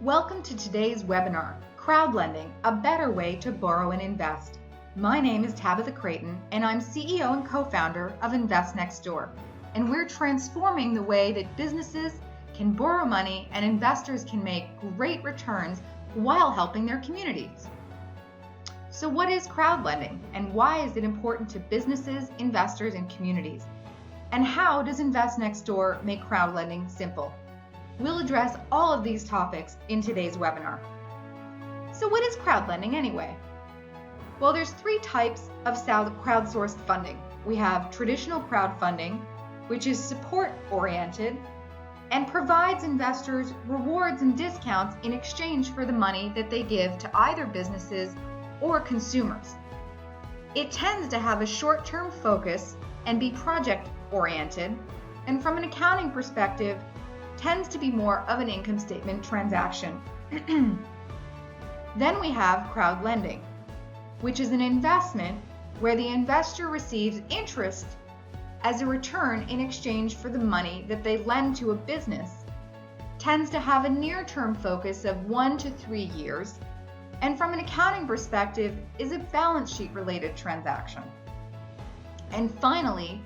Welcome to today's webinar, Crowdlending, a better way to borrow and invest. My name is Tabitha Creighton, and I'm CEO and co-founder of InvestNextDoor, and we're transforming the way that businesses can borrow money and investors can make great returns while helping their communities. So what is crowdlending, and why is it important to businesses, investors, and communities? And how does InvestNextDoor make crowdlending simple? We'll address all of these topics in today's webinar. So what is crowdlending anyway? Well, there's three types of crowdsourced funding. We have traditional crowdfunding, which is support-oriented and provides investors rewards and discounts in exchange for the money that they give to either businesses or consumers. It tends to have a short-term focus and be project-oriented, and from an accounting perspective, tends to be more of an income statement transaction. Then we have crowdlending, which is an investment where the investor receives interest as a return in exchange for the money that they lend to a business, tends to have a near-term focus of 1 to 3 years, and from an accounting perspective is a balance sheet related transaction. And finally,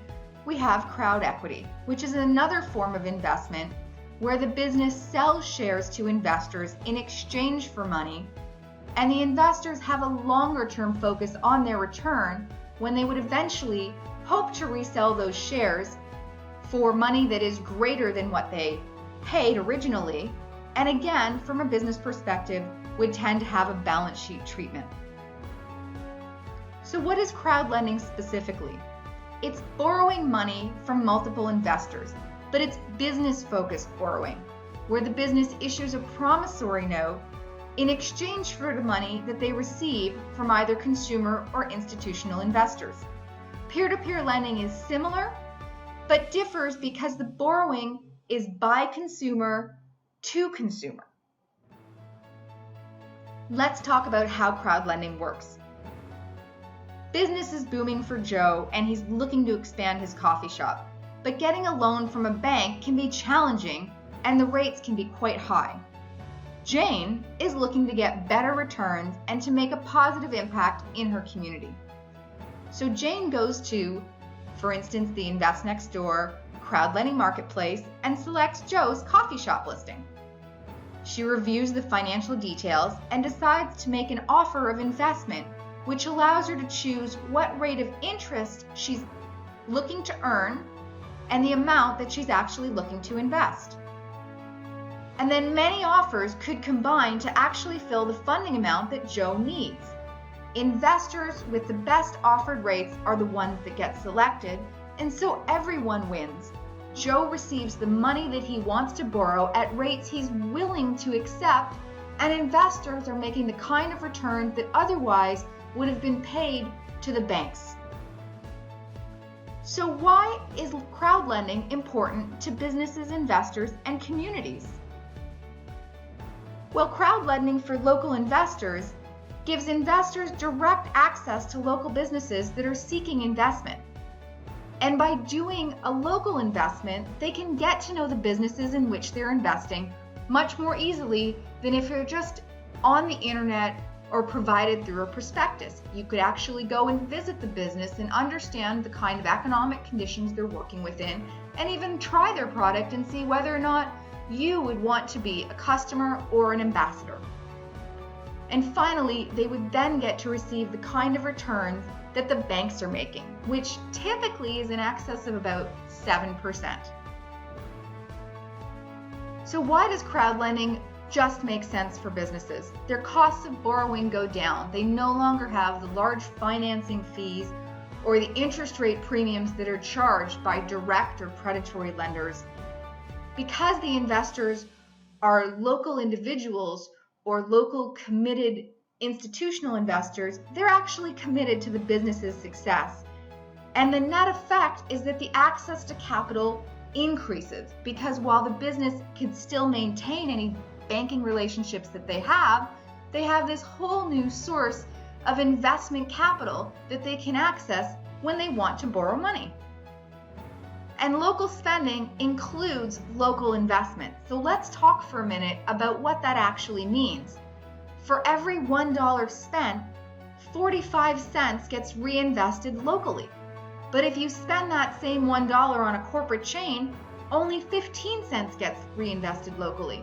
we have crowd equity, which is another form of investment where the business sells shares to investors in exchange for money, and the investors have a longer-term focus on their return when they would eventually hope to resell those shares for money that is greater than what they paid originally, and again, from a business perspective, would tend to have a balance sheet treatment. So what is crowdlending specifically? It's borrowing money from multiple investors, but it's business-focused borrowing, where the business issues a promissory note in exchange for the money that they receive from either consumer or institutional investors. Peer-to-peer lending is similar, but differs because the borrowing is by consumer to consumer. Let's talk about how crowdlending works. Business is booming for Joe, and he's looking to expand his coffee shop. But getting a loan from a bank can be challenging and the rates can be quite high. Jane is looking to get better returns and to make a positive impact in her community. So Jane goes to, for instance, the InvestNextDoor crowdlending marketplace and selects Joe's coffee shop listing. She reviews the financial details and decides to make an offer of investment, which allows her to choose what rate of interest she's looking to earn and the amount that she's actually looking to invest. And then many offers could combine to actually fill the funding amount that Joe needs. Investors with the best offered rates are the ones that get selected, and so everyone wins. Joe receives the money that he wants to borrow at rates he's willing to accept, and investors are making the kind of returns that otherwise would have been paid to the banks. So why is crowdlending important to businesses, investors, and communities? Well, crowdlending for local investors gives investors direct access to local businesses that are seeking investment. And by doing a local investment, they can get to know the businesses in which they're investing much more easily than if you're just on the internet or provided through a prospectus. You could actually go and visit the business and understand the kind of economic conditions they're working within, and even try their product and see whether or not you would want to be a customer or an ambassador. And finally, they would then get to receive the kind of returns that the banks are making, which typically is in excess of about 7%. So why does crowdlending just make sense for businesses? Their costs of borrowing go down. They no longer have the large financing fees or the interest rate premiums that are charged by direct or predatory lenders. Because the investors are local individuals or local committed institutional investors, they're actually committed to the business's success. And the net effect is that the access to capital increases, because while the business can still maintain any banking relationships that they have this whole new source of investment capital that they can access when they want to borrow money. And local spending includes local investment. So let's talk for a minute about what that actually means. For every $1 spent, 45 cents gets reinvested locally. But if you spend that same $1 on a corporate chain, only 15 cents gets reinvested locally.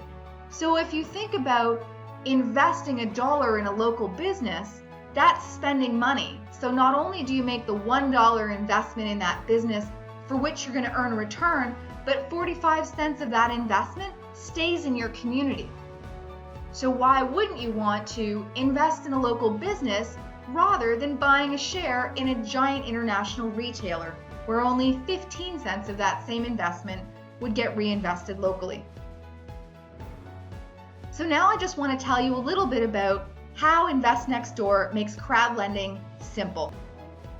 So if you think about investing $1 in a local business, that's spending money. So not only do you make the $1 investment in that business for which you're going to earn a return, but 45 cents of that investment stays in your community. So why wouldn't you want to invest in a local business rather than buying a share in a giant international retailer where only 15 cents of that same investment would get reinvested locally? So now I just want to tell you a little bit about how InvestNextDoor makes crowdlending simple.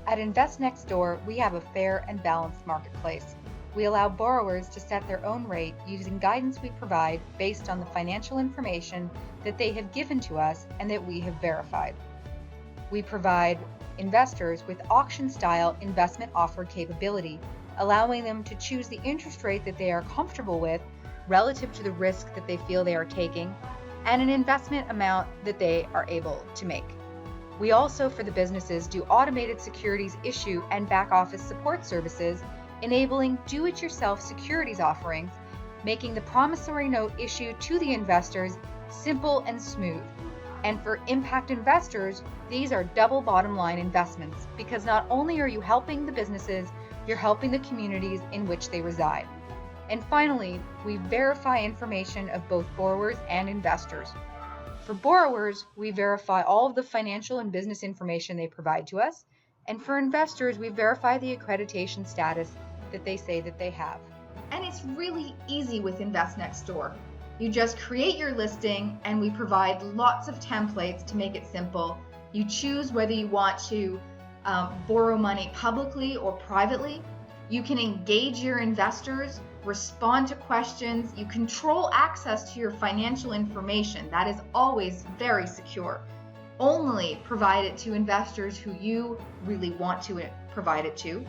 At InvestNextDoor, we have a fair and balanced marketplace. We allow borrowers to set their own rate using guidance we provide based on the financial information that they have given to us and that we have verified. We provide investors with auction-style investment offer capability, allowing them to choose the interest rate that they are comfortable with relative to the risk that they feel they are taking, and an investment amount that they are able to make. We also, for the businesses, do automated securities issue and back-office support services, enabling do-it-yourself securities offerings, making the promissory note issue to the investors simple and smooth. And for impact investors, these are double bottom line investments because not only are you helping the businesses, you're helping the communities in which they reside. And finally, we verify information of both borrowers and investors. For borrowers, we verify all of the financial and business information they provide to us. And for investors, we verify the accreditation status that they say that they have. And it's really easy with InvestNextDoor. You just create your listing and we provide lots of templates to make it simple. You choose whether you want to borrow money publicly or privately. You can engage your investors, respond to questions. You control access to your financial information. That is always very secure. Only provide it to investors who you really want to provide it to.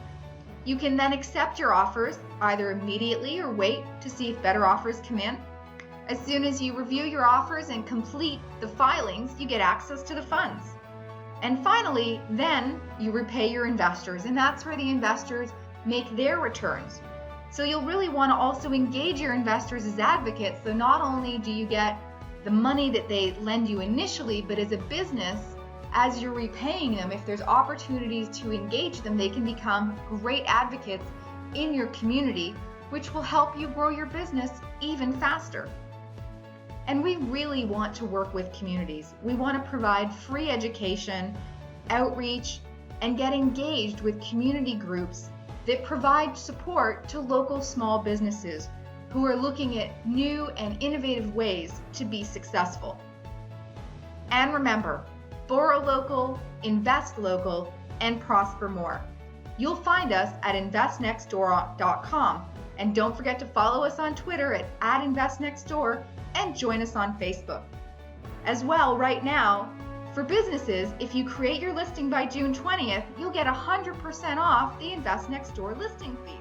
You can then accept your offers either immediately or wait to see if better offers come in. As soon as you review your offers and complete the filings, you get access to the funds. And finally, then you repay your investors, and that's where the investors make their returns. So you'll really want to also engage your investors as advocates, so not only do you get the money that they lend you initially, but as a business, as you're repaying them, if there's opportunities to engage them, they can become great advocates in your community, which will help you grow your business even faster. And we really want to work with communities. We want to provide free education, outreach, and get engaged with community groups that provide support to local small businesses who are looking at new and innovative ways to be successful. And remember, borrow local, invest local, and prosper more. You'll find us at investnextdoor.com. And don't forget to follow us on Twitter at @InvestNextDoor and join us on Facebook. As well, right now, for businesses, if you create your listing by June 20th, you'll get 100% off the InvestNextDoor listing fee.